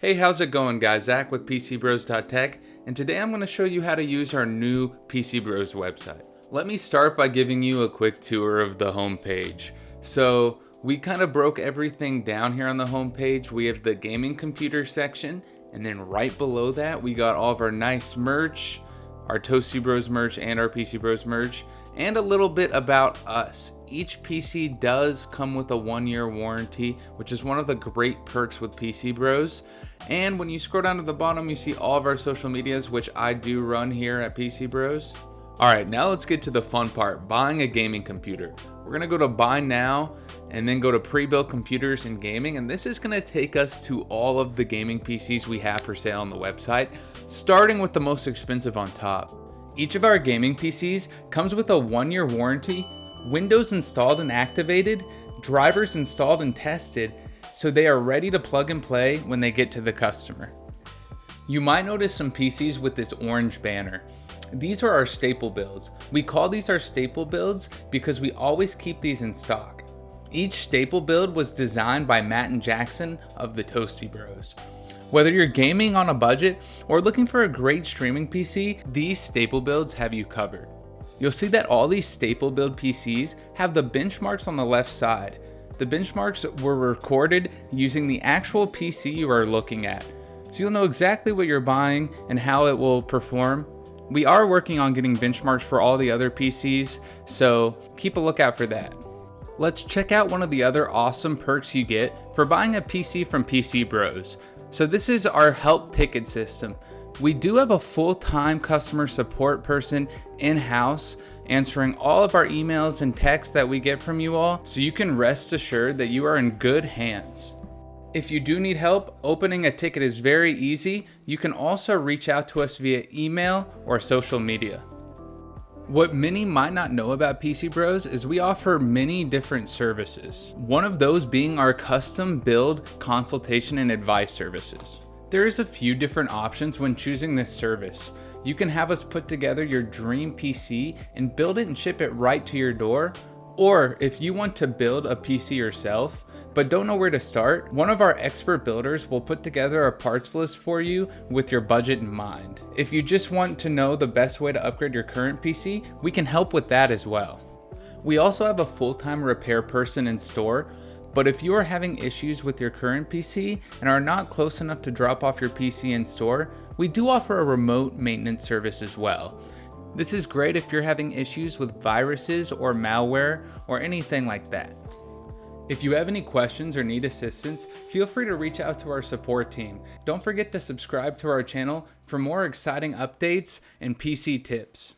Hey, how's it going, guys? Zach with PCBros.tech, and today I'm going to show you how to use our new PC Bros website. Let me start by giving you a quick tour of the homepage. So we kind of broke everything down here on the homepage. We have the gaming computer section, and then right below that we got all of our nice merch, our Toasty Bros merch and our PC Bros merch, and a little bit about us. Each PC does come with a 1-year warranty, which is one of the great perks with PC Bros. And when you scroll down to the bottom, you see all of our social medias, which I do run here at PC Bros. All right, now let's get to the fun part, buying a gaming computer. We're gonna go to buy now and then go to pre-built computers and gaming. And this is gonna take us to all of the gaming PCs we have for sale on the website, starting with the most expensive on top. Each of our gaming PCs comes with a 1-year warranty, Windows installed and activated, drivers installed and tested, so they are ready to plug and play when they get to the customer. You might notice some PCs with this orange banner. These are our staple builds. We call these our staple builds because we always keep these in stock. Each staple build was designed by Matt and Jackson of the Toasty Bros. Whether you're gaming on a budget or looking for a great streaming PC, these staple builds have you covered. You'll see that all these staple build PCs have the benchmarks on the left side. The benchmarks were recorded using the actual PC you are looking at, so you'll know exactly what you're buying and how it will perform. We are working on getting benchmarks for all the other PCs, so keep a lookout for that. Let's check out one of the other awesome perks you get for buying a PC from PC Bros. So this is our help ticket system. We do have a full-time customer support person in-house answering all of our emails and texts that we get from you all, so you can rest assured that you are in good hands. If you do need help, opening a ticket is very easy. You can also reach out to us via email or social media. What many might not know about PC Bros is we offer many different services. One of those being our custom build, consultation, and advice services. There's a few different options when choosing this service. You can have us put together your dream PC and build it and ship it right to your door. Or if you want to build a PC yourself, but don't know where to start, one of our expert builders will put together a parts list for you with your budget in mind. If you just want to know the best way to upgrade your current PC, we can help with that as well. We also have a full-time repair person in store, but if you are having issues with your current PC and are not close enough to drop off your PC in store, we do offer a remote maintenance service as well. This is great if you're having issues with viruses or malware or anything like that. If you have any questions or need assistance, feel free to reach out to our support team. Don't forget to subscribe to our channel for more exciting updates and PC tips.